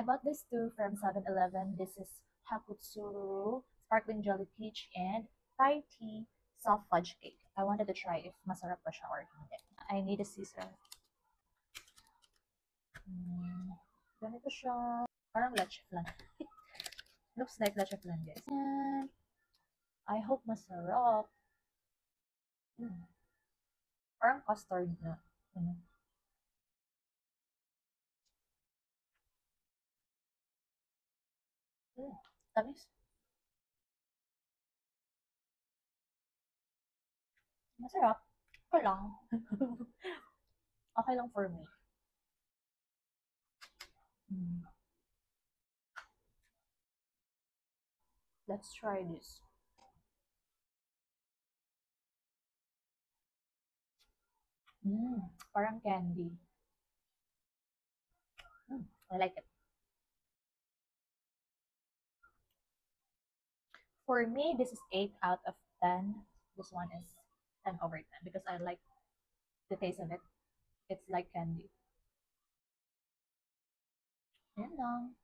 I bought this too from 7-Eleven. This is Hakutsuru Sparkling Jelly Peach and Thai Tea Soft Fudge Cake. I wanted to try if masarap pa siya or hindi. I need a scissor. Ganito siya. Parang leche flan. Looks like leche flan, guys. And I hope masarap. Parang custard na. Ano. Tamis. Masarap. Okay lang. Okay lang for me. Let's try this. Parang candy. I like it. For me, this is 8 out of 10. This one is 10 over 10 because I like the taste of it. It's like candy. Yan lang.